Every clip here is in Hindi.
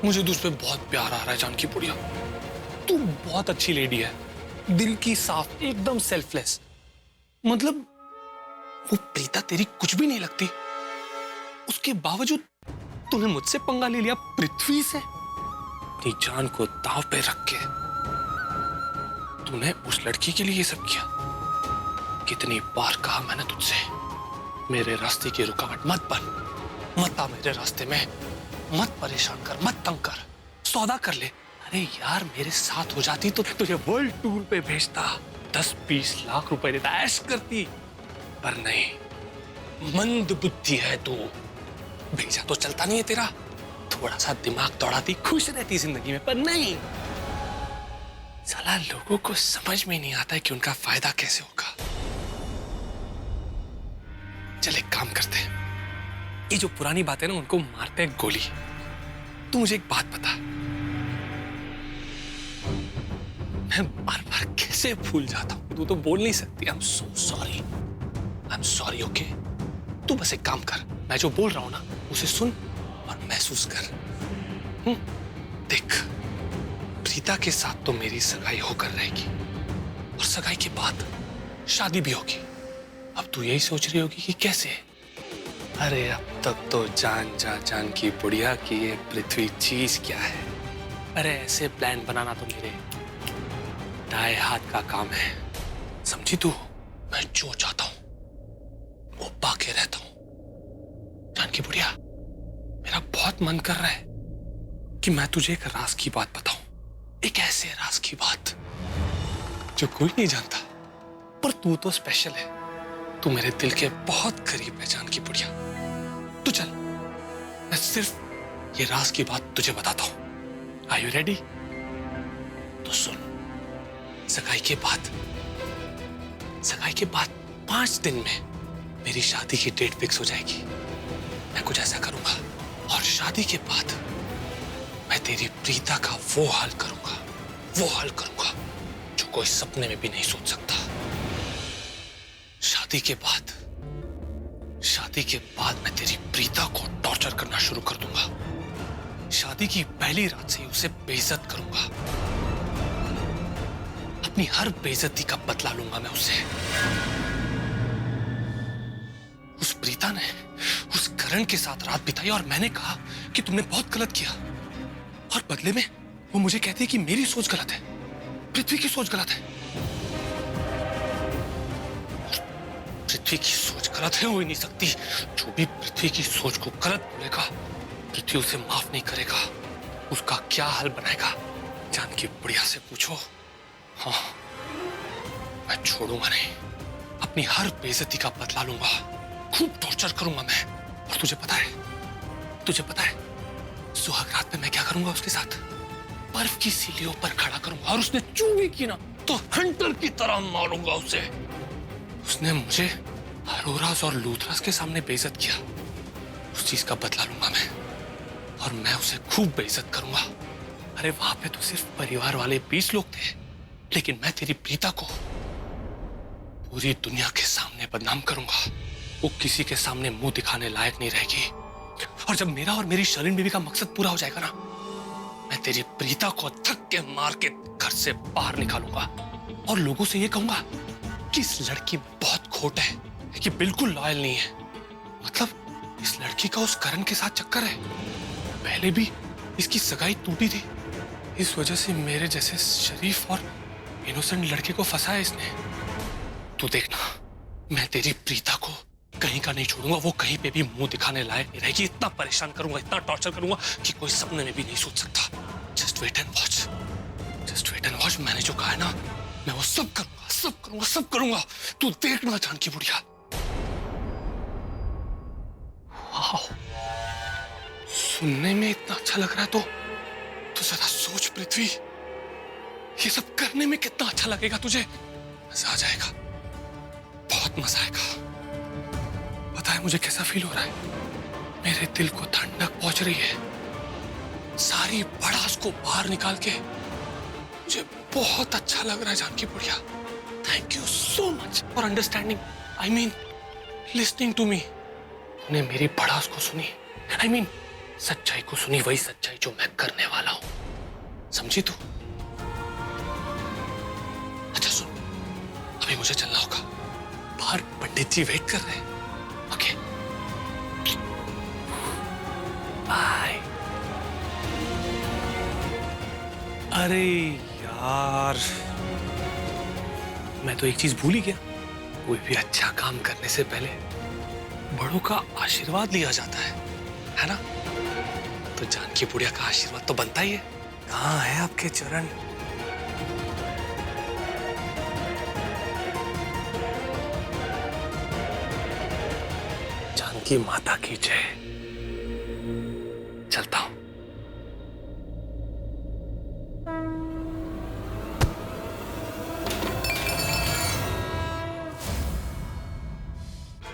मुझे तुझ पे बहुत प्यार आ रहा है जानकी बुढ़िया। तू बहुत अच्छी लेडी है, दिल की साफ, एकदम सेल्फलेस। मतलब वो प्रीता तेरी कुछ भी नहीं लगती, उसके बावजूद तूने मुझसे पंगा ले लिया पृथ्वी से। अपनी जान को दांव पे रख के तूने उस लड़की के लिए ये सब किया। कितनी बार कहा मैंने तुझसे, मेरे रास्ते की रुकावट मत बन, मत आ मेरे रास्ते में, मत परेशान कर, मत तंग कर, सौदा कर ले। अरे यार मेरे साथ हो जाती तो तुझे वर्ल्ड टूर पे भेजता, 10-20 लाख रुपए देता, ऐश करती। पर नहीं, मंद बुद्धि है तू। भेजा तो चलता नहीं है तेरा, थोड़ा सा दिमाग दौड़ाती, खुश रहती जिंदगी में। पर नहीं, साला लोगों को समझ में नहीं आता है कि उनका फायदा कैसे होगा। चल एक काम करते हैं, ये जो पुरानी बातें ना उनको मारते हैं गोली। तू मुझे एक बात बता, मैं बार बार कैसे भूल जाता हूं? तू तो बोल नहीं सकती। I am so sorry, I am sorry. Okay, तू बस एक काम कर, मैं जो बोल रहा हूं ना उसे सुन और महसूस कर। देख, प्रीता के साथ तो मेरी सगाई होकर रहेगी और सगाई के बाद शादी भी होगी। अब तू यही सोच रही होगी कि कैसे? अरे अब तक तो जान की बुढ़िया की ये पृथ्वी चीज क्या है। अरे ऐसे प्लान बनाना तो मेरे दाएं हाथ का काम है, समझी तू? मैं जो चाहता हूं वो पाके रहता हूं। जानकी बुढ़िया, मेरा बहुत मन कर रहा है कि मैं तुझे एक राज की बात बताऊं, एक ऐसे राज की बात जो कोई नहीं जानता। पर तू तो स्पेशल है, तू मेरे दिल के बहुत करीब है जानकी बुढ़िया। तू चल, मैं सिर्फ ये राज की बात तुझे बताता हूं। Are you ready? तो सुन, सगाई के बाद 5 दिन में मेरी शादी की डेट फिक्स हो जाएगी। मैं कुछ ऐसा करूंगा और शादी के बाद मैं तेरी प्रीता का वो हाल करूंगा जो कोई सपने में भी नहीं सोच सकता। शादी के बाद मैं तेरी प्रीता को टॉर्चर करना शुरू कर दूंगा। शादी की पहली रात से ही उसे बेइज्जत करूंगा। अपनी हर बेइज्जती का बदला लूंगा मैं उससे। उस प्रीता ने उस करण के साथ रात बिताई और मैंने कहा कि तुमने बहुत गलत किया, और बदले में वो मुझे कहती है कि मेरी सोच गलत है, पृथ्वी की सोच गलत है। पृथ्वी की सोच गलत है हो ही नहीं सकती। जो भी पृथ्वी की सोच को गलत बोलेगा, पृथ्वी उसे माफ नहीं करेगा। उसका क्या हाल बनाएगा जानकी बुढ़िया से पूछो। हाँ, मैं छोड़ूंगा नहीं, अपनी हर बेइज्जती का बदला लूंगा, खूब टॉर्चर करूंगा मैं। और तुझे पता है सुहाग रात में मैं क्या करूंगा उसके साथ? बर्फ की सीलियों पर खड़ा करूंगा और उसने चू भी की ना तो हंटर की तरह मारूंगा उसे। उसने मुझे अरोरास और लूथरस के सामने बेइज्जत किया, उस चीज का बदला लूंगा मैं, और मैं उसे खूब बेइज्जत करूंगा। अरे वहां पे तो सिर्फ परिवार वाले 20 लोग थे, लेकिन मैं तेरी प्रीता को पूरी दुनिया के सामने बदनाम करूंगा। वो किसी के सामने मुंह दिखाने लायक नहीं रहेगी। और जब मेरा और मेरी शर्लिन बीवी का मकसद पूरा हो जाएगा ना, मैं तेरी प्रीता को धक्के मार के घर से बाहर निकालूंगा और लोगों से ये कहूंगा कि इस लड़की बहुत खोट है, कि बिल्कुल लॉयल नहीं है। मतलब इस लड़की का उस करण के साथ चक्कर है, पहले भी इसकी सगाई टूटी थी, इस वजह से मेरे जैसे शरीफ और इनोसेंट लड़के को फंसाया इसने। तू देखना, मैं तेरी प्रीता को कहीं का नहीं छोड़ूंगा, वो कहीं पे भी मुंह दिखाने लायक नहीं रहेगी। इतना परेशान करूंगा, इतना टॉर्चर करूंगा कि कोई सपने में भी नहीं सोच सकता। Just wait and watch. मैंने जो कहा है ना, मैं वो सब करूंगा। तू देखना जानकी बुढ़िया। वाह, सुनने में इतना अच्छा लग रहा है तो जरा सोच पृथ्वी, ये सब करने में कितना अच्छा लगेगा तुझे। मजा आ जाएगा, बहुत मजा आएगा। पता है मुझे कैसा फील हो रहा है? मेरे दिल को ठंडक पहुंच रही है। सारी भड़ास को बाहर निकाल के मुझे बहुत अच्छा लग रहा है जानकी बुढ़िया। Thank you so much for understanding, I mean listening to me. तूने मेरी भड़ास को सुनी, आई मीन सच्चाई को सुनी वही सच्चाई जो मैं करने वाला हूं, समझी तू? अच्छा सुन, अभी मुझे चलना होगा, बाहर पंडित जी वेट कर रहे हैं। Okay, bye. अरे यार, मैं तो एक चीज भूल ही गया, कोई भी अच्छा काम करने से पहले बड़ों का आशीर्वाद लिया जाता है ना? तो जानकी बुढ़िया का आशीर्वाद तो बनता ही है। कहाँ है आपके चरण? जानकी माता की जय। चलता हूं।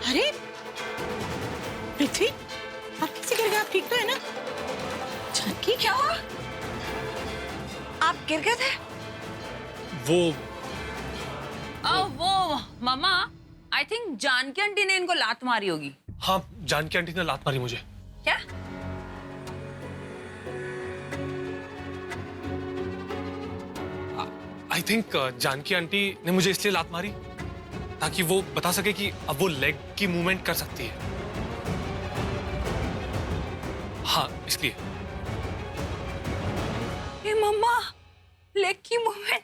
अरे पृथ्वी, आप कैसे गिर गए? आप ठीक तो है ना? जानकी, क्या हुआ? आप गिर गए थे? वो मामा, आई थिंक जानकी आंटी ने इनको लात मारी होगी। हाँ, जानकी आंटी ने लात मारी मुझे। क्या? आई थिंक जानकी आंटी ने मुझे इसलिए लात मारी ताकि वो बता सके कि अब वो लेग की मूवमेंट कर सकती है। हाँ, इसलिए। ये मम्मा, लेग की मूवमेंट।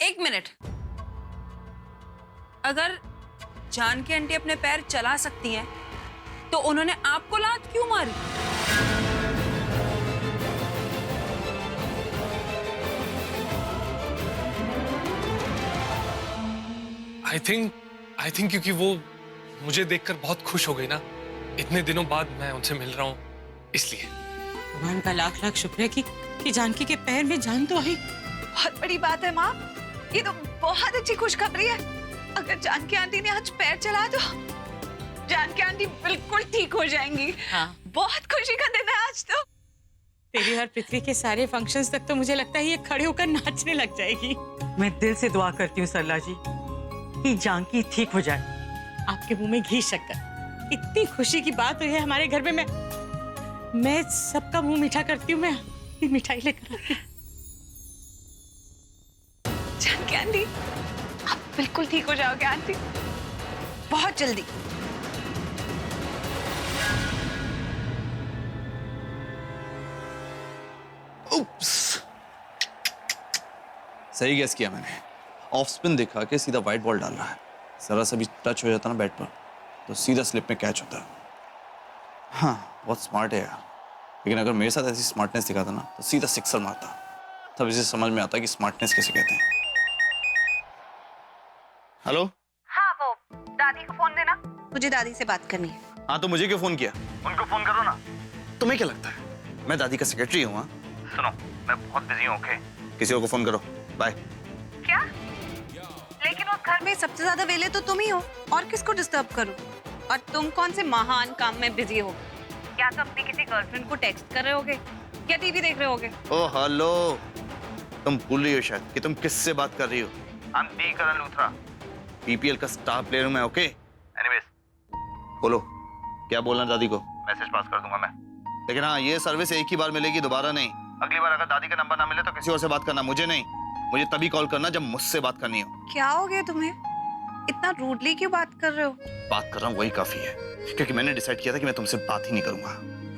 एक मिनट, अगर जानकी आंटी अपने पैर चला सकती हैं, तो उन्होंने आपको लात क्यों मारी? आई थिंक क्योंकि वो मुझे देखकर बहुत खुश हो गई ना, इतने दिनों बाद मैं उनसे मिल रहा हूँ, इसलिए। भगवान का लाख लाख शुक्र है कि जानकी के पैर में जान तो आई। बहुत बड़ी बात है माँ, ये तो बहुत अच्छी खुशखबरी है। अगर जानकी आंटी ने आज पैर चला तो जानकी आंटी बिल्कुल ठीक हो जाएंगी। हाँ। बहुत खुशी का दिन है आज तो। तेरी और पृथ्वी के सारे फंक्शंस तक तो मुझे लगता है ये खड़े होकर नाचने लग जाएगी। मैं दिल से दुआ करती हूँ सरला जी कि जानकी ठीक हो जाए। आपके मुंह में घी शक्कर, इतनी खुशी की बात हुई है हमारे घर में। मैं सबका मुंह मीठा करती हूँ। मैं मिठाई लेकर आती हूँ। जानकी आंटी, आप बिल्कुल ठीक हो जाओगे आंटी, बहुत जल्दी। उप्स, सही गेस किया मैंने। ऑफ स्पिन दिखा के सीधा वाइट बॉल डाल रहा है। जरा सा भी टच हो जाता ना बैट पर तो सीधा स्लिप में कैच होता है। हाँ, बहुत स्मार्ट है यार, लेकिन अगर मेरे साथ ऐसी स्मार्टनेस दिखाता ना तो सीधा सिक्सर मारता। तब इसे समझ में आता कि स्मार्टनेस किसे कहते हैं। हेलो? हाँ, वो दादी को फोन देना, मुझे दादी से बात करनी है। हाँ, तो मुझे क्यों फोन किया? उनको फोन करो ना। तुम्हें क्या लगता है मैं दादी का सेक्रेटरी हूँ? हाँ, सुनो, मैं बहुत बिजी हूँ। ओके, किसी और को फोन करो। बाय। क्या? लेकिन उस घर में सबसे ज्यादा वेले तो तुम ही हो, और किसको डिस्टर्ब करूं? और तुम कौन से महान काम में बिजी हो? क्या तुम अपनी किसी गर्लफ्रेंड को टेक्स्ट कर रहे होगे या टीवी देख रहे होगे? ओ हेलो, तुम भूल रही हो शायद कि तुम किससे बात कर रही हो। करण लूथरा, पीपीएल का स्टार प्लेयर हूं मैं। ओके, एनीवेज बोलो, क्या बोलना दादी को? मैसेज पास कर दूंगा मैं, लेकिन हाँ, ये सर्विस एक ही बार मिलेगी, दोबारा नहीं। अगली बार अगर दादी का नंबर ना मिले तो किसी और से बात करना, मुझे नहीं। मुझे तभी कॉल करना जब मुझसे बात करनी हो। क्या हो गया तुम्हें? इतना रूडली क्यों बात कर रहे हो? बात कर रहा हूँ वही काफी है, क्योंकि मैंने डिसाइड किया था कि मैं तुमसे बात ही नहीं करूंगा।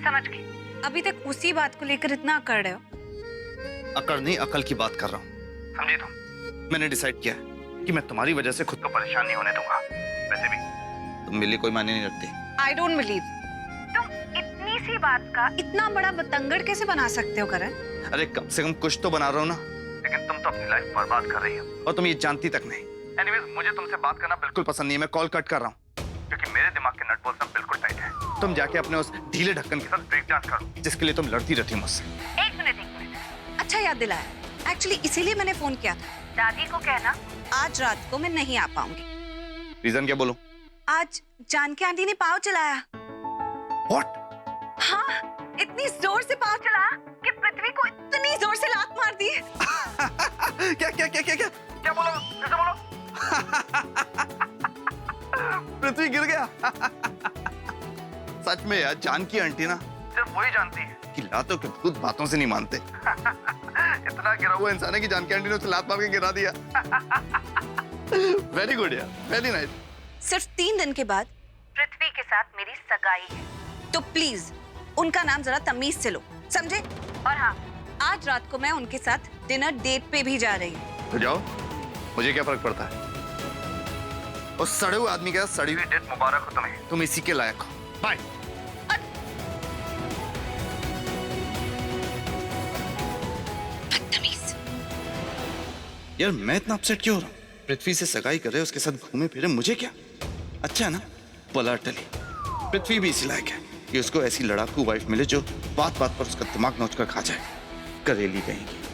समझ गई। अभी तक उसी बात को लेकर इतना अकड़ रहे हो। अकड़ नहीं, अकल की बात कर रहा हूँ, समझी तुम? मैंने डिसाइड किया कि मैं तुम्हारी वजह से खुद को परेशान नहीं होने दूंगा। वैसे भी तुम मेरे लिए कोई मायने नहीं रखती। आई डोंट बिलीव तुम इतनी सी बात का इतना बड़ा बतंगड़ कैसे बना सकते हो करण? अरे कम से कम कुछ तो बना रहा हूँ ना, लेकिन तुम तो अपनी लाइफ बर्बाद कर रही हो और तुम ये जानती तक नहीं। एनीवेज, मुझे तुमसे बात करना बिल्कुल पसंद नहीं है। मैं कॉल कट कर रहा हूँ क्योंकि मेरे दिमाग के नट बोल्ट बिल्कुल टाइट है। तुम जाके अपने उस ढीले ढक्कन के साथ ब्रेक डांस करो जिसके लिए तुम लड़ती रहती हो मुझसे। एक मिनट, अच्छा याद दिलाया। एक्चुअली इसीलिए मैंने फोन किया था। दादी को कहना आज रात को मैं नहीं आ पाऊंगी। रीजन क्या बोलूं? आज जानकी आंटी ने पाव चलाया। What? हाँ, इतनी जोर से पाव चलाया कि पृथ्वी को इतनी जोर से लात मार दी। क्या क्या क्या क्या क्या क्या बोला? कैसे बोला? पृथ्वी गिर गया। सच में यार, जानकी आंटी ना सिर्फ वही जानती है कि लातों के भूत बातों से नहीं मानते। इतना गिरा हुआ इंसान है कि जानकी आंटी ने उसे लात मार के गिरा दिया। वेरी गुड यार, वेरी नाइस। सिर्फ 3 दिन के बाद पृथ्वी के साथ मेरी सगाई है, तो प्लीज उनका नाम जरा तमीज से लो, समझे? और हाँ, आज रात को मैं उनके साथ डिनर डेट पे भी जा रही हूँ। तो जाओ, मुझे क्या फर्क पड़ता है। उस सड़े हुए आदमी के साथ सड़ी हुई डेट मुबारक हो तुम्हें, तुम इसी के लायक हो। बाय। बदतमीज। यार मैं इतना अपसेट क्यों हो रहा हूँ? पृथ्वी से सगाई कर रहे, उसके साथ घूमे फिरे, मुझे क्या? अच्छा है ना, पला टली। पृथ्वी भी इसी लायक है कि उसको ऐसी लड़ाकू वाइफ मिले जो बात बात पर उसका दिमाग नोच कर खा जाए। करेली कहेंगी।